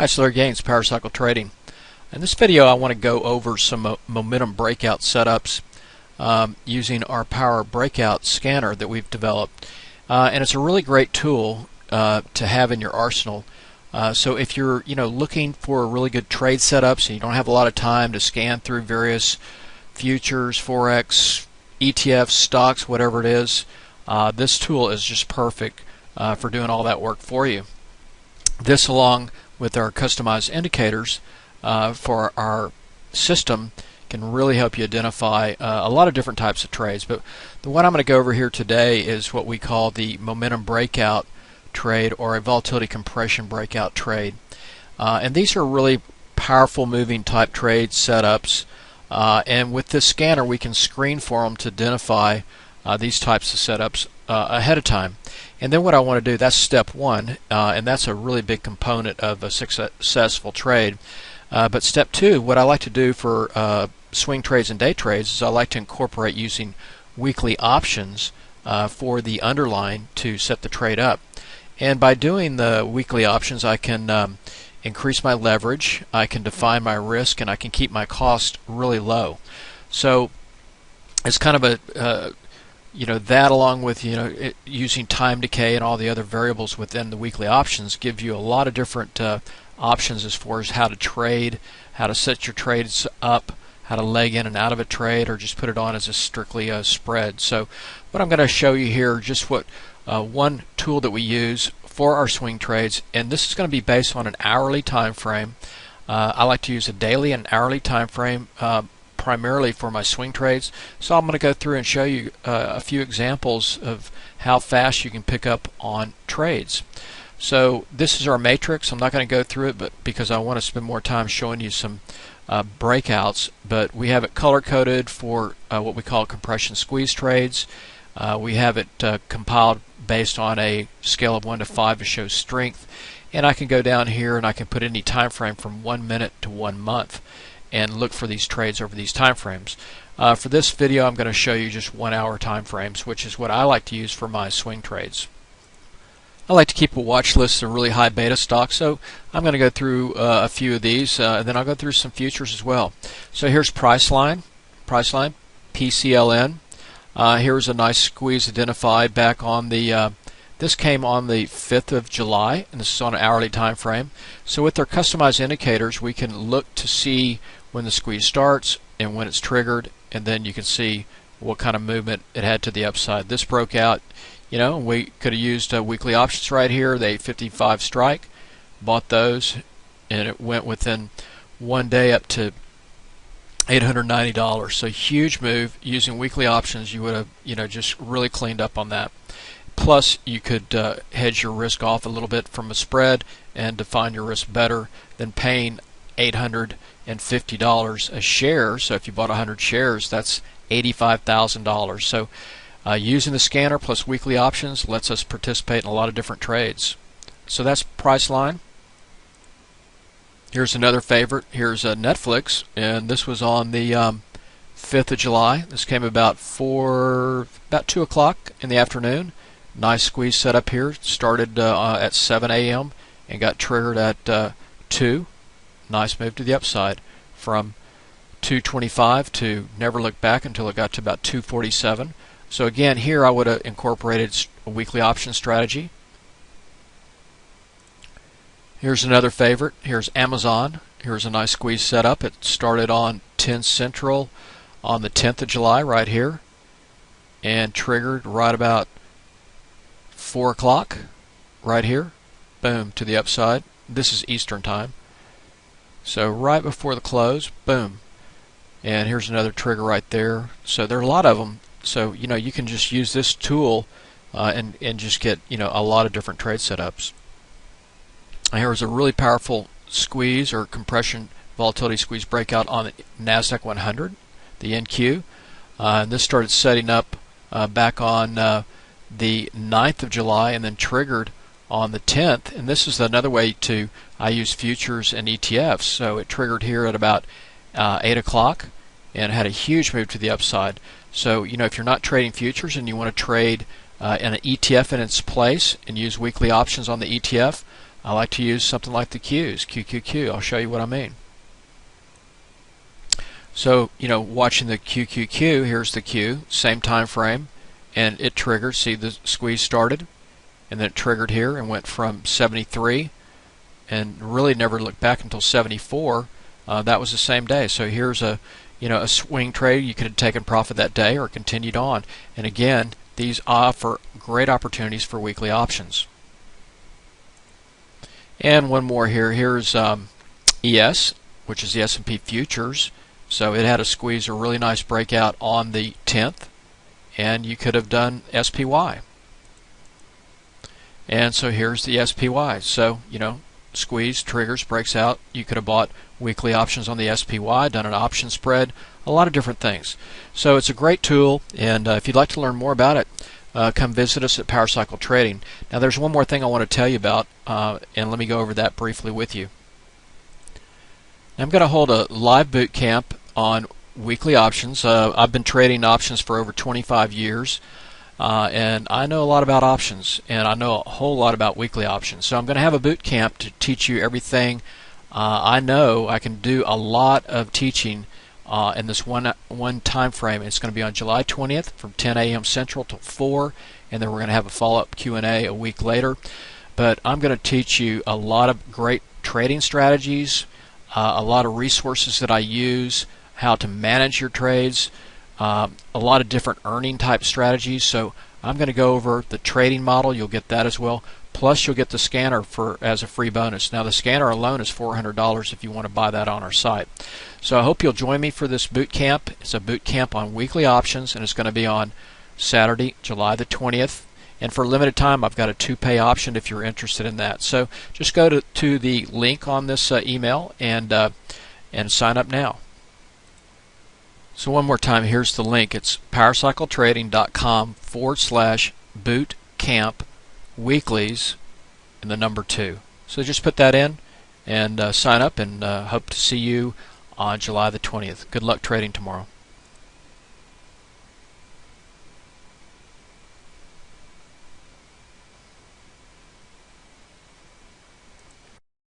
Hi, it's Larry Gaines, Power Cycle Trading. In this video I want to go over some momentum breakout setups using our Power Breakout scanner that we've developed. And it's a really great tool to have in your arsenal. So if you're looking for really good trade setups and you don't have a lot of time to scan through various futures, Forex, ETFs, stocks, whatever it is, this tool is just perfect for doing all that work for you. This, along with our customized indicators for our system, can really help you identify a lot of different types of trades. But the one I'm going to go over here today is what we call the momentum breakout trade, or a volatility compression breakout trade. And these are really powerful moving type trade setups. And with this scanner we can screen for them to identify these types of setups ahead of time. And then what I want to do, that's step one, and that's a really big component of a successful trade. But step two, what I like to do for swing trades and day trades is I like to incorporate using weekly options for the underlying to set the trade up. And by doing the weekly options, I can increase my leverage, I can define my risk, and I can keep my cost really low. So it's kind of a that, along with using time decay and all the other variables within the weekly options, give you a lot of different options as far as how to trade, how to set your trades up, how to leg in and out of a trade, or just put it on as a strictly a spread. So what I'm going to show you here, just what one tool that we use for our swing trades, and this is going to be based on an hourly time frame. I like to use a daily and hourly time frame primarily for my swing trades. So I'm going to go through and show you a few examples of how fast you can pick up on trades. So this is our matrix. I'm not going to go through it, but because I want to spend more time showing you some breakouts, but we have it color coded for what we call compression squeeze trades. We have it compiled based on a scale of 1 to 5 to show strength, and I can go down here and I can put any time frame from 1 minute to 1 month and look for these trades over these time frames. For this video I'm going to show you just 1 hour time frames, which is what I like to use for my swing trades. I like to keep a watch list of really high beta stocks, so I'm going to go through a few of these, and then I'll go through some futures as well. So here's Priceline, PCLN. Here's a nice squeeze identified back on the this came on the 5th of July, and this is on an hourly time frame. So with our customized indicators, we can look to see when the squeeze starts and when it's triggered, and then you can see what kind of movement it had to the upside. This broke out, we could have used weekly options right here, the 855 strike, bought those, and it went within 1 day up to $890. So huge move. Using weekly options, you would have just really cleaned up on that. Plus you could hedge your risk off a little bit from a spread and define your risk better than paying $850 a share. So if you bought 100 shares, that's $85,000. So using the scanner plus weekly options lets us participate in a lot of different trades. So that's Priceline. Here's another favorite. Here's Netflix, and this was on the 5th of July. This came about 2 o'clock in the afternoon. Nice squeeze set up here. Started at 7 a.m. and got triggered at 2. Nice move to the upside from 225 to never look back until it got to about 247. So again, here I would have incorporated a weekly option strategy. Here's another favorite. Here's Amazon. Here's a nice squeeze setup. It started on 10 Central on the 10th of July right here, and triggered right about 4 o'clock right here. Boom, to the upside. This is Eastern time. So right before the close, boom. And here's another trigger right there. So there are a lot of them. So you can just use this tool and just get a lot of different trade setups. Here's a really powerful squeeze or compression volatility squeeze breakout on the NASDAQ 100, the NQ. And this started setting up back on the 9th of July and then triggered on the 10th. And this is another way I use futures and ETFs. So it triggered here at about 8 o'clock and had a huge move to the upside. So if you're not trading futures and you want to trade an ETF in its place and use weekly options on the ETF, I like to use something like the Qs, QQQ. I'll show you what I mean. So, watching the QQQ, here's the Q, same time frame, and it triggered. See, the squeeze started, and then it triggered here and went from 73, and really never looked back until 74. That was the same day. So here's a swing trade. You could have taken profit that day or continued on. And again, these offer great opportunities for weekly options. And one more here. Here's ES, which is the S&P futures. So it had a squeeze, a really nice breakout on the 10th, and you could have done SPY. And so here's the SPY. So, squeeze, triggers, breaks out. You could have bought weekly options on the SPY, done an option spread, a lot of different things. So it's a great tool, and if you'd like to learn more about it, come visit us at Power Cycle Trading. Now there's one more thing I want to tell you about, and let me go over that briefly with you. I'm going to hold a live boot camp on weekly options. I've been trading options for over 25 years, and I know a lot about options, and I know a whole lot about weekly options. So I'm going to have a boot camp to teach you everything I know. I can do a lot of teaching in this one time frame. It's going to be on July 20th from 10 a.m. Central till 4, and then we're going to have a follow-up Q&A a week later. But I'm going to teach you a lot of great trading strategies, a lot of resources that I use, how to manage your trades, a lot of different earning type strategies. So I'm going to go over the trading model. You'll get that as well. Plus you'll get the scanner as a free bonus. Now the scanner alone is $400 if you want to buy that on our site. So I hope you'll join me for this boot camp. It's a boot camp on weekly options, and it's going to be on Saturday, July the 20th. And for a limited time, I've got a 2-pay option if you're interested in that. So just go to the link on this email and sign up now. So one more time, here's the link. It's powercycletrading.com/bootcamp weeklies and the number 2. So just put that in and sign up, and hope to see you on July the 20th. Good luck trading tomorrow.